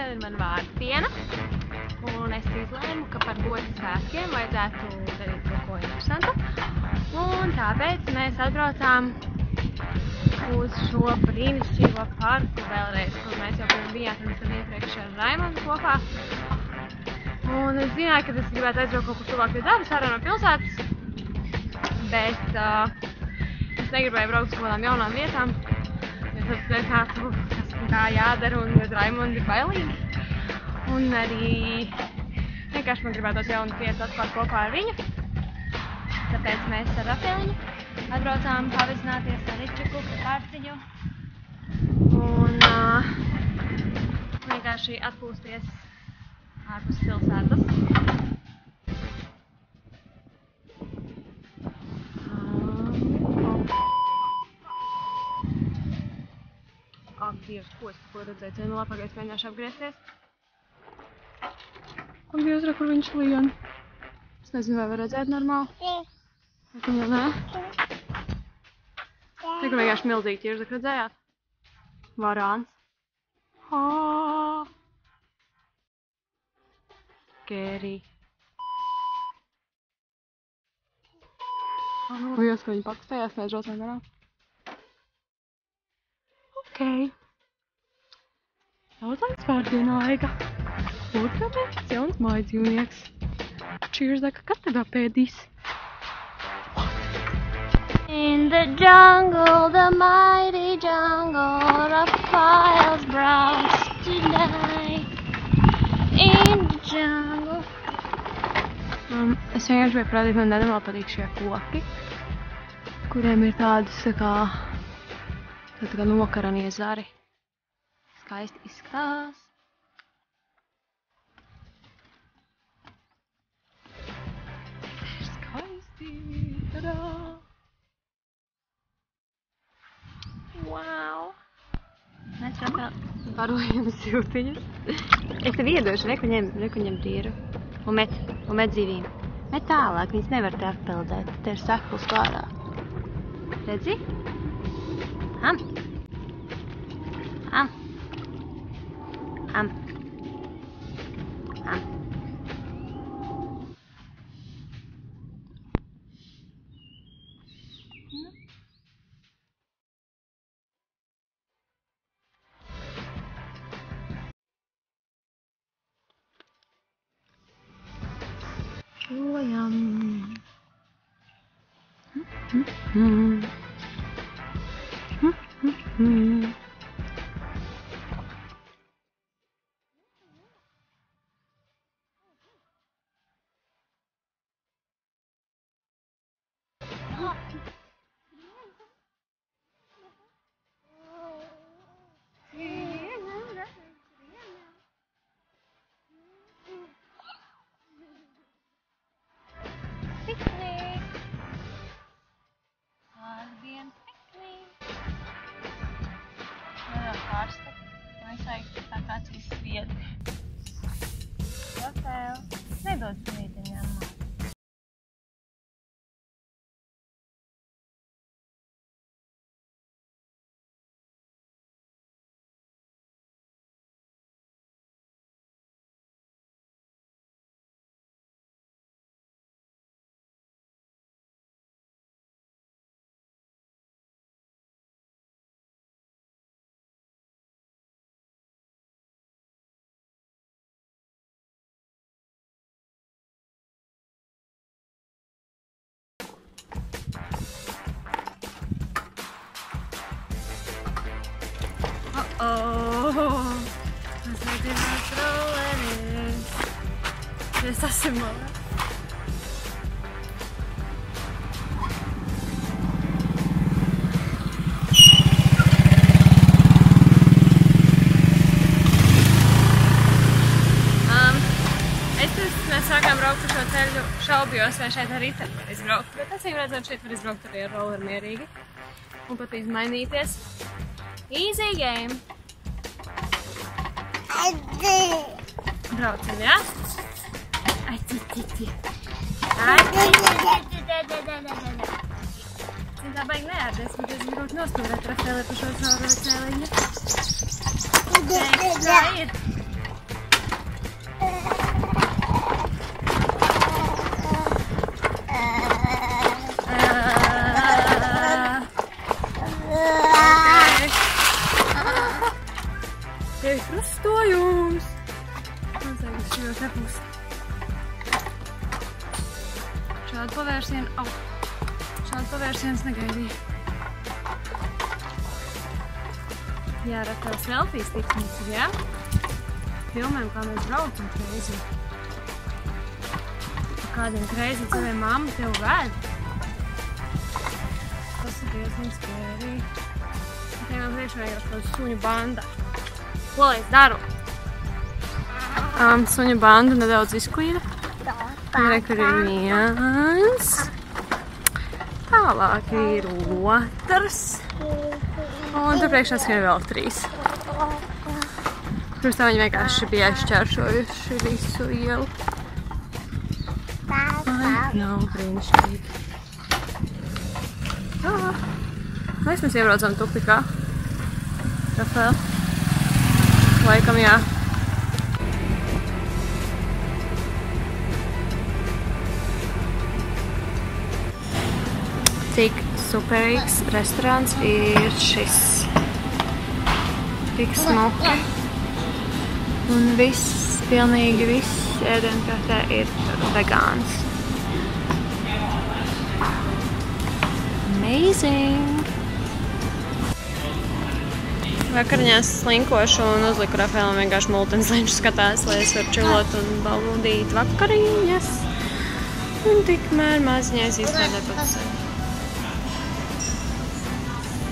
šodien ir mana vārda diena, un es izlēmu, ka par goda svētkiem vajadzētu darīt kaut ko interesantu. Un tāpēc mēs atbraucām uz šo brīnišķīgo parku vēlreiz, kur mēs jau bijām pirms iepriekš ar Raimondu kopā. Un es zināju, ka es gribētu aizbraukt kaut kur tuvāk pie dabas, ārā no pilsētas, bet es negribēju braukt uz kādām jaunām vietām, jo tad nezinātu, kas kā jādara, un Raimonda ir bailīga. Un arī vienkārši man gribētos jaunas vietas atklāt kopā ar viņu. Tāpēc mēs ar Rafaeliņu atbraucām pavizināties ar Ričiku, Pārciņu un vienkārši atpūsties ārpus pilsētas. Ak, Dievs, ko es tikko redzēju? Cienu labākais mēģināšu apgriezties. Ak, Dievs, kur viņš lien. Es nezinu, vai var redzēt normāli. Viņu nē? Tikai vienkārši milzīgi ķirzak, redzējāt? Varāns. Scary. Jūs, ka viņi pakustējās, mēs žotām garām. Ok. Jautājums pārdienā laika. Lūdzu, kāpēc jauns mājdzīvnieks. Čirzaka, kas tad apēdīs? In the jungle, the mighty jungle, Raphael's browse tonight. In the jungle. Es vienkārši gribēju parādīt, man nedomā patīk šie koki, kuriem ir tādas tā kā nokaranie zari. Skaisti izskatās. Skaisti. Tadā! Wow! Mēs vēl barojam siltiņas. Es tev iedošu, reku ņem tīru. Un met zivīm. Met tālāk, viņas nevar te atpeldēt. Te ir sakls klārā. Redzi? Am. Am. Am. Am. Čojam. Tā kāds izsviedri. Rafael, nedod smītiņām māti. Mēs mēģinās rolēties. Es esmu malā. Mēs sākām braukt uz šo ceļu, šaubījos, vai šeit arī var izbraukt, bet acīm redzot, šeit var izbraukt arī ar rolleri mierīgi un pat izmainīties. Easy game! Braucam, jā? Ai, titi. Tā baigi neārdies, bet es grūti nostūrēt Rafaeli pa šo cauru cēliņu. Tā ir. pavērsienu. Šādu pavērsienus negaidīju. Jā, Rafael, selfijas tiks mums ir, jā? Filmēm, kā mēs braucam kreizi. Kādiem kreizi cilvēm mamma tev vēd. Tas ir diezgan skērī. Te man priekšējās tādu suņu banda. Ko lai es daru? Suņu banda nedaudz izklīda. Re, kur ir viens. Tālāk ir otrs. Un tur priekšā skrien vēl 3. Pirms tā viņi vienkārši bija aizšķēršojuši visu ielu. Ai, nav brīnišķīgi. Mēs iebraucam tupikā. Rafael. Laikam jā. Cik superīgs restorāns ir šis. Tik smuki. Un viss, pilnīgi viss ēdienkartē ir vegāns. Amazing! Vakariņās slinkošu un uzliku Rafaelam vienkārši multensliņš skatās, lai es varu čilot un baudīt vakariņas. Un tikmēr maziņais izstrādē pats sevi.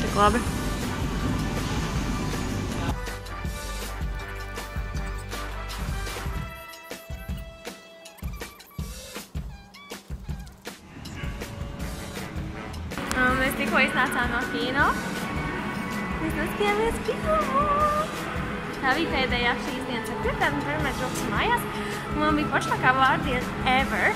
Tik labi. Mēs tikko iznācām no kino. Mēs noskatījāmies filmu. Tā bija pēdējā šīs dienas ceturtdiena, un tad mēs brauksim mājās. Un man bija pašlākā vārdiena ever.